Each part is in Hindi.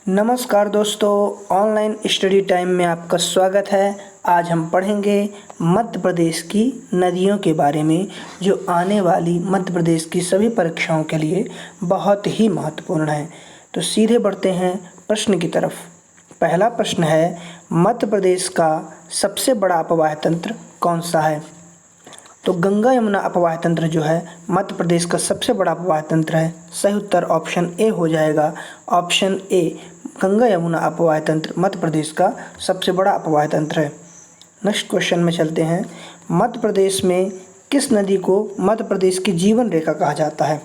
नमस्कार दोस्तों, ऑनलाइन स्टडी टाइम में आपका स्वागत है। आज हम पढ़ेंगे मध्य प्रदेश की नदियों के बारे में, जो आने वाली मध्य प्रदेश की सभी परीक्षाओं के लिए बहुत ही महत्वपूर्ण है। तो सीधे बढ़ते हैं प्रश्न की तरफ। पहला प्रश्न है, मध्य प्रदेश का सबसे बड़ा अपवाह तंत्र कौन सा है? तो गंगा यमुना अपवाह तंत्र जो है मध्य प्रदेश का सबसे बड़ा अपवाह तंत्र है। सही उत्तर ऑप्शन ए हो जाएगा। ऑप्शन ए, गंगा यमुना अपवाह तंत्र मध्य प्रदेश का सबसे बड़ा अपवाह तंत्र है। नेक्स्ट क्वेश्चन में चलते हैं। मध्य प्रदेश में किस नदी को मध्य प्रदेश की जीवन रेखा कहा जाता है?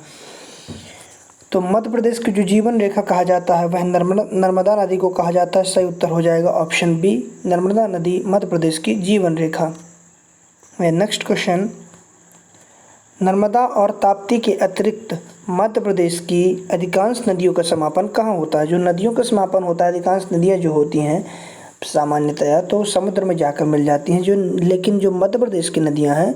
तो मध्य प्रदेश की जो जीवन रेखा कहा जाता है वह नर्मदा नदी को कहा जाता है। सही उत्तर हो जाएगा ऑप्शन बी, नर्मदा नदी मध्य प्रदेश की जीवन रेखा। नेक्स्ट क्वेश्चन, नर्मदा और ताप्ती के अतिरिक्त मध्य प्रदेश की अधिकांश नदियों का समापन कहाँ होता है? जो नदियों का समापन होता है, अधिकांश नदियाँ जो होती हैं सामान्यतया तो समुद्र में जाकर मिल जाती हैं, लेकिन जो मध्य प्रदेश की नदियाँ हैं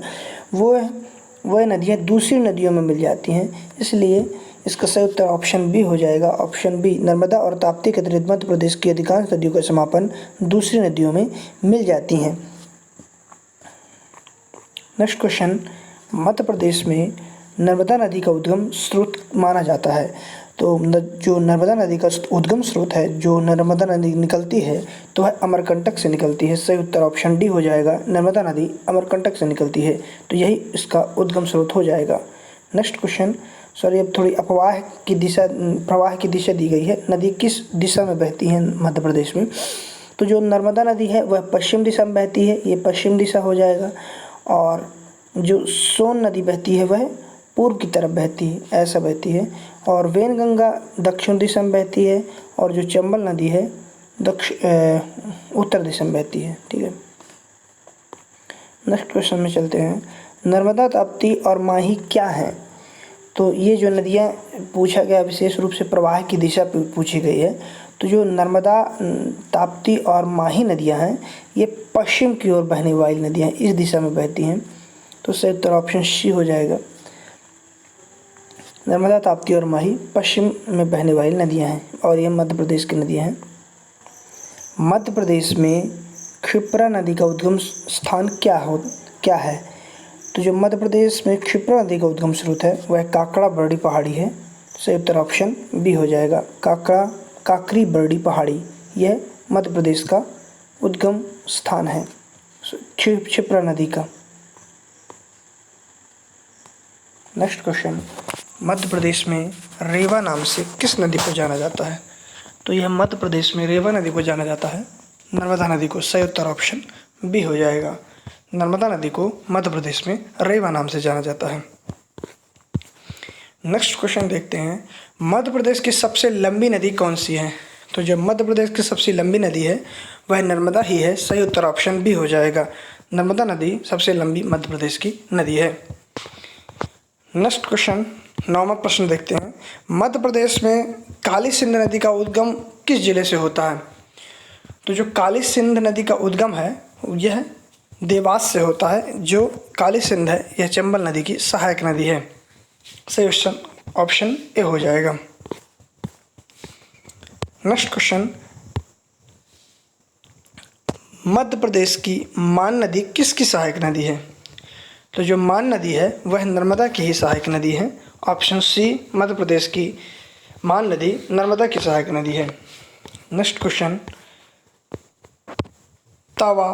वह नदियाँ दूसरी नदियों में मिल जाती हैं। इसलिए इसका सही उत्तर ऑप्शन बी हो जाएगा। ऑप्शन बी, नर्मदा और ताप्ती के अतिरिक्त मध्य प्रदेश की अधिकांश नदियों का समापन दूसरी नदियों में मिल जाती हैं। नेक्स्ट क्वेश्चन, मध्य प्रदेश में नर्मदा नदी का उद्गम स्रोत माना जाता है। तो जो नर्मदा नदी का उद्गम स्रोत है, जो नर्मदा नदी निकलती है तो वह अमरकंटक से निकलती है। सही उत्तर ऑप्शन डी हो जाएगा। नर्मदा नदी अमरकंटक से निकलती है, तो यही इसका उद्गम स्रोत हो जाएगा। नेक्स्ट क्वेश्चन, अब थोड़ी प्रवाह की दिशा दी गई है। नदी किस दिशा में बहती है मध्य प्रदेश में? तो जो नर्मदा नदी है वह पश्चिम दिशा में बहती है, ये पश्चिम दिशा हो जाएगा। और जो सोन नदी बहती है वह पूर्व की तरफ बहती है, ऐसा बहती है। और वेनगंगा दक्षिण दिशा में बहती है, और जो चंबल नदी है उत्तर दिशा में बहती है। ठीक है, नेक्स्ट क्वेश्चन में चलते हैं। नर्मदा, ताप्ती और माही क्या हैं? तो ये जो नदियाँ पूछा गया विशेष रूप से प्रवाह की दिशा पूछी गई है। तो जो नर्मदा, ताप्ती और माही नदियाँ हैं ये पश्चिम की ओर बहने वाली नदियाँ इस दिशा में बहती हैं। तो सही उत्तर ऑप्शन सी हो जाएगा। नर्मदा, ताप्ती और माही पश्चिम में बहने वाली नदियां हैं, और ये मध्य प्रदेश की नदियां हैं। मध्य प्रदेश में क्षिप्रा नदी का उद्गम स्थान क्या है? तो जो मध्य प्रदेश में क्षिप्रा नदी का उद्गम स्रोत है वह काकड़ा बरडी पहाड़ी है। सही उत्तर ऑप्शन बी हो जाएगा। काकरी बरडी पहाड़ी यह मध्य प्रदेश का उद्गम स्थान है क्षिप्रा नदी का। नेक्स्ट क्वेश्चन, मध्य प्रदेश में रेवा नाम से किस नदी को जाना जाता है? तो यह मध्य प्रदेश में रेवा नदी को जाना जाता है, नर्मदा नदी को। सही उत्तर ऑप्शन बी हो जाएगा। नर्मदा नदी को मध्य प्रदेश में रेवा नाम से जाना जाता है। नेक्स्ट क्वेश्चन देखते हैं। मध्य प्रदेश की सबसे लंबी नदी कौन सी है? तो जो मध्य प्रदेश की सबसे लंबी नदी है वह नर्मदा ही है। सही उत्तर ऑप्शन बी हो जाएगा। नर्मदा नदी सबसे लंबी मध्य प्रदेश की नदी है। नेक्स्ट क्वेश्चन, 9वां प्रश्न देखते हैं। मध्य प्रदेश में काली सिंध नदी का उद्गम किस जिले से होता है? तो जो काली सिंध नदी का उद्गम है यह देवास से होता है। जो काली सिंध है यह चंबल नदी की सहायक नदी है। सही ऑप्शन ए हो जाएगा। नेक्स्ट क्वेश्चन, मध्य प्रदेश की मान नदी किसकी सहायक नदी है? तो जो मान नदी है वह नर्मदा की ही सहायक नदी है। ऑप्शन सी, मध्य प्रदेश की मान नदी नर्मदा की सहायक नदी है। नेक्स्ट क्वेश्चन, तवा,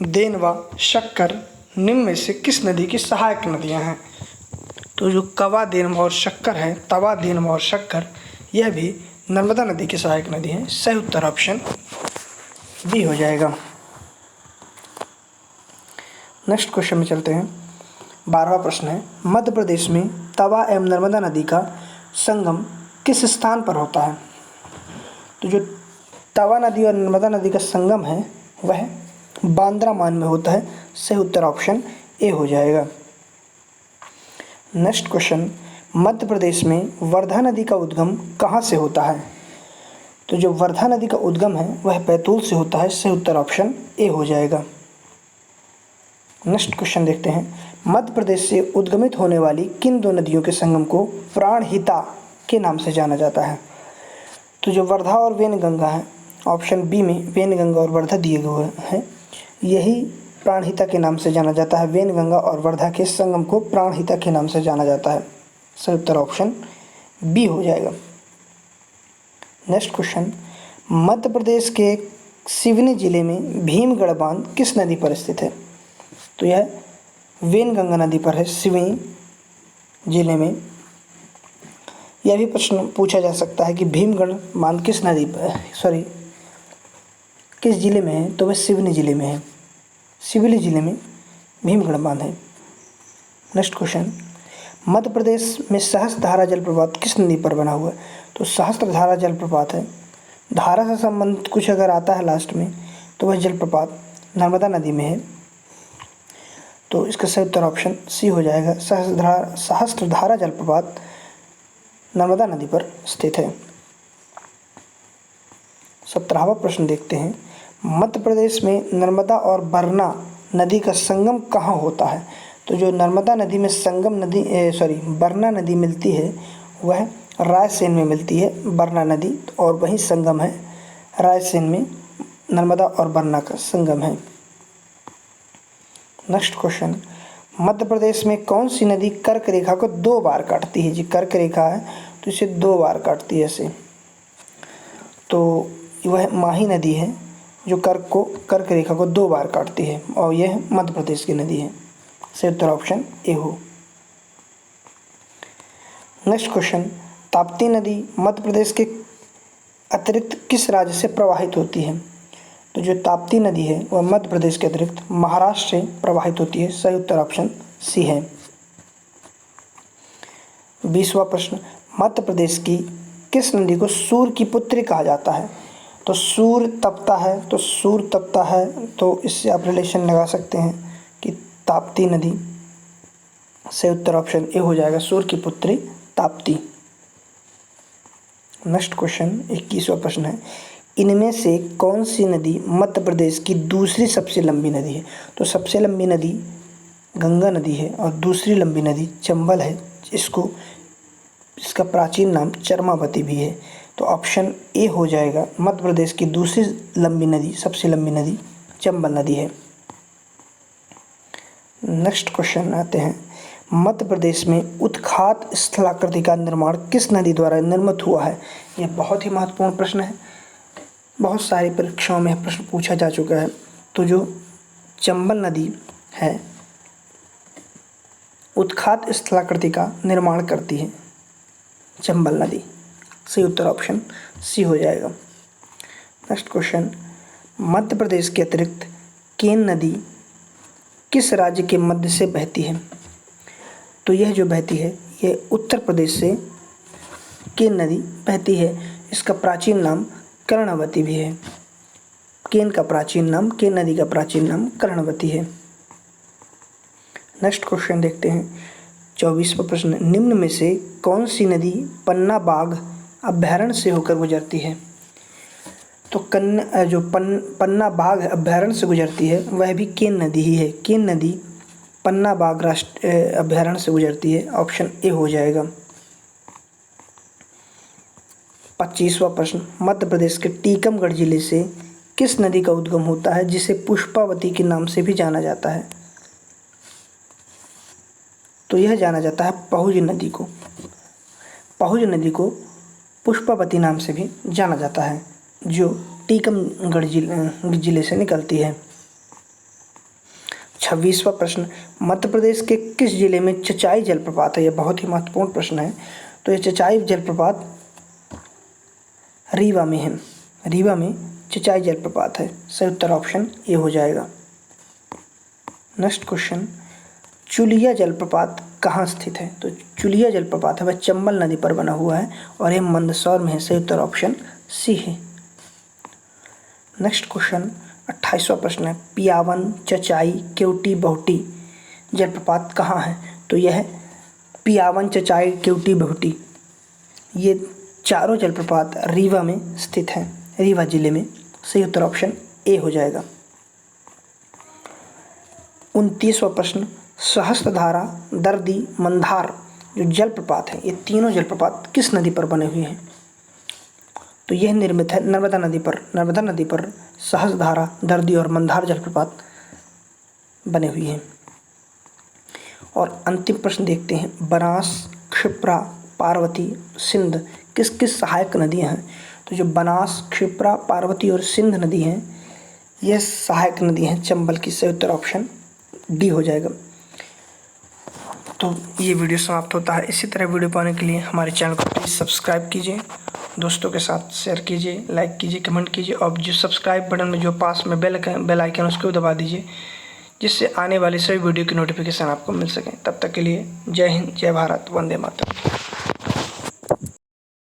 देनवा, शक्कर निम्न में से किस नदी की सहायक नदियां हैं? तो जो कवा, देनवा और शक्कर है, तवा, देनवा और शक्कर, यह भी नर्मदा नदी की सहायक नदी है। सही उत्तर ऑप्शन बी हो जाएगा। नेक्स्ट क्वेश्चन में चलते हैं। 12वां प्रश्न है। मध्य प्रदेश में तवा एवं नर्मदा नदी का संगम किस स्थान पर होता है? तो जो तवा नदी और नर्मदा नदी का संगम है वह बांद्रा मान में होता है। सही उत्तर ऑप्शन ए हो जाएगा। नेक्स्ट क्वेश्चन, मध्य प्रदेश में वर्धा नदी का उद्गम कहाँ से होता है? तो जो वर्धा नदी का उद्गम है वह बैतूल से होता है। सही उत्तर ऑप्शन ए हो जाएगा। नेक्स्ट क्वेश्चन देखते हैं। मध्य प्रदेश से उद्गमित होने वाली किन दो नदियों के संगम को प्राणहिता के नाम से जाना जाता है? तो जो वर्धा और वेनगंगा है, ऑप्शन बी में वेनगंगा और वर्धा दिए हुए हैं, यही प्राणहिता के नाम से जाना जाता है। वेनगंगा और वर्धा के संगम को प्राणहिता के नाम से जाना जाता है। सही उत्तर ऑप्शन बी हो जाएगा। नेक्स्ट क्वेश्चन, मध्य प्रदेश के सिवनी जिले में भीमगढ़ बांध किस नदी पर स्थित है? तो यह वेनगंगा नदी पर है, सिवनी जिले में। यह भी प्रश्न पूछा जा सकता है कि भीमगढ़ बांध किस नदी पर किस जिले में है? तो वह सिवनी जिले में है। सिवनी जिले में भीमगढ़ बांध है। नेक्स्ट क्वेश्चन, मध्य प्रदेश में सहस्त्रधारा जलप्रपात किस नदी पर बना हुआ है? तो सहस्त्रधारा जलप्रपात है, धारा से संबंधित कुछ अगर आता है लास्ट में तो वह जलप्रपात नर्मदा नदी में है। तो इसका सही उत्तर ऑप्शन सी हो जाएगा। सहस्त्रधारा जलप्रपात नर्मदा नदी पर स्थित है। 17वां प्रश्न देखते हैं, मध्य प्रदेश में नर्मदा और बरना नदी का संगम कहाँ होता है? तो जो नर्मदा नदी में बरना नदी मिलती है वह रायसेन में मिलती है, बरना नदी, और वही संगम है रायसेन में, नर्मदा और बरना का संगम है। नेक्स्ट क्वेश्चन, मध्य प्रदेश में कौन सी नदी कर्क रेखा को 2 बार काटती है? जी कर्क रेखा है तो इसे 2 बार काटती है ऐसे। तो वह माही नदी है जो कर्क रेखा को 2 बार काटती है, और यह मध्य प्रदेश की नदी है। सही उत्तर ऑप्शन ए हो। नेक्स्ट क्वेश्चन, ताप्ती नदी मध्य प्रदेश के अतिरिक्त किस राज्य से प्रवाहित होती है? तो जो ताप्ती नदी है वह मध्य प्रदेश के अतिरिक्त महाराष्ट्र से प्रवाहित होती है। सही उत्तर ऑप्शन सी है। 20वां प्रश्न, मध्य प्रदेश की किस नदी को सूर की पुत्री कहा जाता है? तो सूर तपता है तो इससे आप रिलेशन लगा सकते हैं कि ताप्ती नदी। सही उत्तर ऑप्शन ए हो जाएगा, सूर की पुत्री ताप्ती। नेक्स्ट क्वेश्चन 21वां प्रश्न है, इनमें से कौन सी नदी मध्य प्रदेश की दूसरी सबसे लंबी नदी है? तो सबसे लंबी नदी गंगा नदी है और दूसरी लंबी नदी चंबल है। इसका प्राचीन नाम चरमावती भी है। तो ऑप्शन ए हो जाएगा, मध्य प्रदेश की दूसरी लंबी नदी, सबसे लंबी नदी चंबल नदी है। नेक्स्ट क्वेश्चन आते हैं, मध्य प्रदेश में उत्खात स्थलाकृति का निर्माण किस नदी द्वारा निर्मित हुआ है? यह बहुत ही महत्वपूर्ण प्रश्न है, बहुत सारी परीक्षाओं में प्रश्न पूछा जा चुका है। तो जो चंबल नदी है उत्खात स्थलाकृति का निर्माण करती है, चंबल नदी। सही उत्तर ऑप्शन सी हो जाएगा। नेक्स्ट क्वेश्चन, मध्य प्रदेश के अतिरिक्त केन नदी किस राज्य के मध्य से बहती है? तो यह जो बहती है यह उत्तर प्रदेश से केन नदी बहती है। इसका प्राचीन नाम कर्णवती भी है। केन नदी का प्राचीन नाम कर्णवती है। नेक्स्ट क्वेश्चन देखते हैं, 24वां प्रश्न, निम्न में से कौन सी नदी पन्ना बाघ अभयारण्य से होकर गुजरती है? तो पन्ना बाघ अभयारण्य से गुजरती है वह भी केन नदी ही है। केन नदी पन्ना बाघ राष्ट्रीय अभयारण्य से गुजरती है। ऑप्शन ए हो जाएगा। 25वां प्रश्न, मध्य प्रदेश के टीकमगढ़ जिले से किस नदी का उद्गम होता है जिसे पुष्पावती के नाम से भी जाना जाता है? तो यह जाना जाता है पहुज नदी को। पहुज नदी को पुष्पावती नाम से भी जाना जाता है, जो टीकमगढ़ जिले से निकलती है। 26वां प्रश्न, मध्य प्रदेश के किस जिले में चचाई जलप्रपात है? यह बहुत ही महत्वपूर्ण प्रश्न है। तो यह चचाई जलप्रपात रीवा में है। रीवा में चचाई जलप्रपात है। सही उत्तर ऑप्शन ए हो जाएगा। नेक्स्ट क्वेश्चन, चुलिया जलप्रपात कहाँ स्थित है? तो चुलिया जलप्रपात है वह चंबल नदी पर बना हुआ है और यह मंदसौर में है। सही उत्तर ऑप्शन सी है। नेक्स्ट क्वेश्चन 28वां प्रश्न है, पियावन, चचाई, केवटी, बहुटी जलप्रपात कहाँ है? तो यह पियावन, चचाई, केवटी, बहुटी ये चारों जलप्रपात रीवा में स्थित हैं, रीवा जिले में। सही उत्तर ऑप्शन ए हो जाएगा। 29वां प्रश्न, सहस्त्रधारा, दर्दी, मंदार जो जलप्रपात हैं ये तीनों जलप्रपात किस नदी पर बने हुए हैं? तो यह निर्मित है नर्मदा नदी पर सहस्त्रधारा, दर्दी और मंदार जलप्रपात बने हुए हैं। और अंतिम प्रश्न देखते हैं, बनास, क्षिप्रा, पार्वती, सिंध किस किस सहायक नदियां हैं? तो जो बनास, क्षिप्रा, पार्वती और सिंध नदी हैं, यह सहायक नदी हैं चंबल की। सही उत्तर ऑप्शन डी हो जाएगा। तो ये वीडियो समाप्त होता है। इसी तरह वीडियो पाने के लिए हमारे चैनल को प्लीज़ सब्सक्राइब कीजिए, दोस्तों के साथ शेयर कीजिए, लाइक कीजिए, कमेंट कीजिए और जो सब्सक्राइब बटन में जो पास में बेल आइकन उसको दबा दीजिए, जिससे आने वाली सभी वीडियो की नोटिफिकेशन आपको मिल सके। तब तक के लिए जय हिंद, जय भारत, वंदे मातरम।